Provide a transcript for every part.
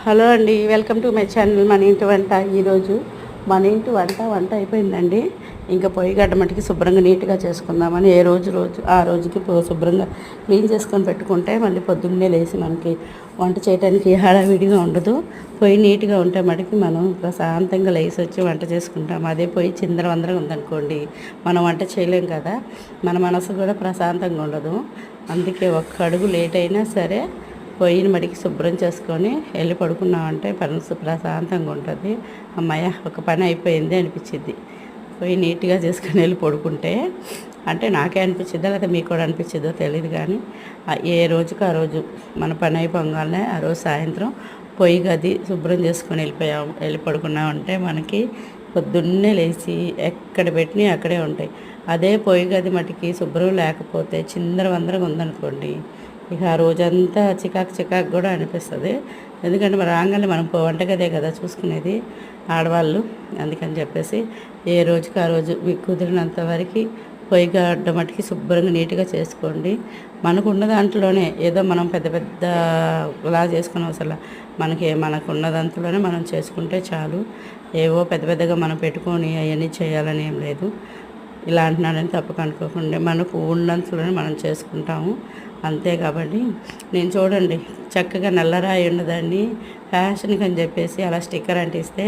Hello అండి, welcome to my channel మన ఇంటి వంట. ఈరోజు మన ఇంటి వంట అయిపోయిందండి. ఇంకా పొయ్యి గడ్డ మట్టికి శుభ్రంగా నీట్గా చేసుకుందామని రోజు ఆ రోజుకి శుభ్రంగా క్లీన్ చేసుకొని పెట్టుకుంటే మళ్ళీ పొద్దున్నే లేచి మనకి వంట చేయడానికి హడావిడిగా ఉండదు. పొయ్యి నీట్గా ఉంటే మటుకి మనం ప్రశాంతంగా లేచి వచ్చి వంట చేసుకుంటాం. అదే పొయ్యి చిందరవందరగా ఉందనుకోండి, మనం వంట చేయలేం కదా, మన మనసు కూడా ప్రశాంతంగా ఉండదు. అందుకే ఒక్క అడుగు లేట్ అయినా సరే పొయ్యిని మడికి శుభ్రం చేసుకొని వెళ్ళి పడుకున్నామంటే మనసు ప్రశాంతంగా ఉంటుంది. అమ్మాయ ఒక పని అయిపోయింది అనిపించింది. పొయ్యి నీట్గా చేసుకొని వెళ్ళి పడుకుంటే అంటే నాకే అనిపించిందో లేదా మీకు కూడా అనిపించిందో తెలియదు, కానీ ఏ రోజుకి ఆ రోజు మన పని అయిపోగానే ఆ రోజు సాయంత్రం పొయ్యి గది శుభ్రం చేసుకొని వెళ్ళి పడుకున్నామంటే మనకి పొద్దున్నే లేచి ఎక్కడ పెట్టినవి అక్కడే ఉంటాయి. అదే పొయ్యి గది మటుకి శుభ్రం లేకపోతే చిందరవందరగా ఉందనుకోండి, ఇక ఆ రోజంతా చికాకు కూడా అనిపిస్తుంది. ఎందుకంటే మరి రాగానే మనం వంటగదే కదా చూసుకునేది ఆడవాళ్ళు. అందుకని చెప్పేసి ఏ రోజుకి ఆ రోజు మీకు కుదిరినంత వరకు పొయ్యి గడ్డ మట్టికి శుభ్రంగా నీట్గా చేసుకోండి. మనకున్న దాంట్లోనే ఏదో మనం పెద్దలా చేసుకునే అవసరం, మనకున్న దాంట్లోనే మనం చేసుకుంటే చాలు. ఏవో పెద్దగా మనం పెట్టుకొని అవన్నీ చేయాలని ఏం లేదు. ఇలా అంటున్నానని తప్పక అనుకోకుండా మనకు ఉన్నంతలోనే మనం చేసుకుంటాము అంతే. కాబట్టి నేను చూడండి చక్కగా నల్లరాయి ఉన్నదాన్ని ఫ్యాషన్కి అని చెప్పేసి అలా స్టిక్కర్ అంటిస్తే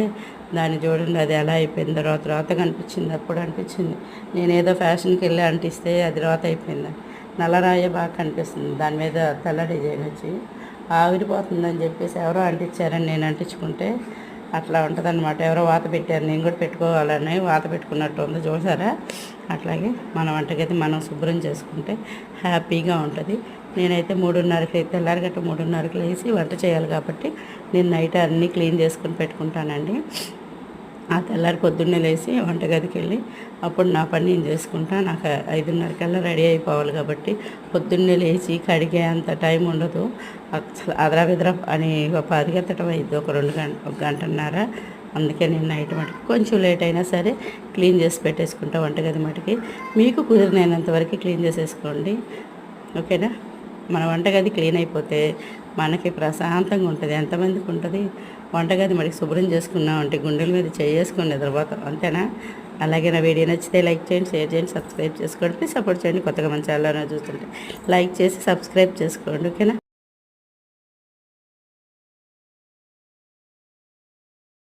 దాన్ని చూడండి అది ఎలా అయిపోయింది, రాత కనిపించింది. అప్పుడు అనిపించింది నేనేదో ఫ్యాషన్కి వెళ్ళి అంటిస్తే అది రాత అయిపోయింది. నల్లరాయే బాగా కనిపిస్తుంది, దాని మీద తెల్ల డిజైన్ వచ్చి ఆవిరిపోతుందని చెప్పేసి ఎవరో అంటించారని నేను అంటించుకుంటే అట్లా ఉంటుంది అన్నమాట. ఎవరో వాత పెట్టారు, నేను కూడా పెట్టుకోవాలని వాత పెట్టుకున్నట్టు ఉంది చూసారా. అట్లాగే మన వంటగది మనం శుభ్రం చేసుకుంటే హ్యాపీగా ఉంటుంది. నేనైతే 3:30కి తెల్లారిగట్ట 3:30కి లేచి వంట చేయాలి కాబట్టి నేను నైట్ అన్నీ క్లీన్ చేసుకొని పెట్టుకుంటానండి. ఆ తెల్లారి పొద్దున్నే లేచి వంటగదికి వెళ్ళి అప్పుడు నా పని నేను చేసుకుంటా. నాకు 5:30కల్లా రెడీ అయిపోవాలి కాబట్టి పొద్దున్నే లేచి కడిగే అంత టైం ఉండదు. అసలు అదరా అని పరిగెత్తడం అయింది ఒక గంటన్నర. అందుకే నేను నైట్ మటుకు కొంచెం లేట్ అయినా సరే క్లీన్ చేసి పెట్టేసుకుంటా వంటగది మటుకి. మీకు కుదిరినంత వరకు క్లీన్ చేసేసుకోండి, ఓకేనా. మన వంటగది క్లీన్ అయిపోతే మనకి ప్రశాంతంగా ఉంటుంది. ఎంతమందికి ఉంటుంది వంటగది మటుకు శుభ్రం చేసుకున్నామంటే గుండెల మీద చేసుకొని నిద్రపోతాం, అంతేనా. అలాగే నా వీడియో నచ్చితే లైక్ చేయండి, షేర్ చేయండి, సబ్స్క్రైబ్ చేసుకోండి. ప్లీజ్ సపోర్ట్ చేయండి. కొత్తగా మన ఛానల్లో చూస్తుంటే లైక్ చేసి సబ్స్క్రైబ్ చేసుకోండి, ఓకేనా.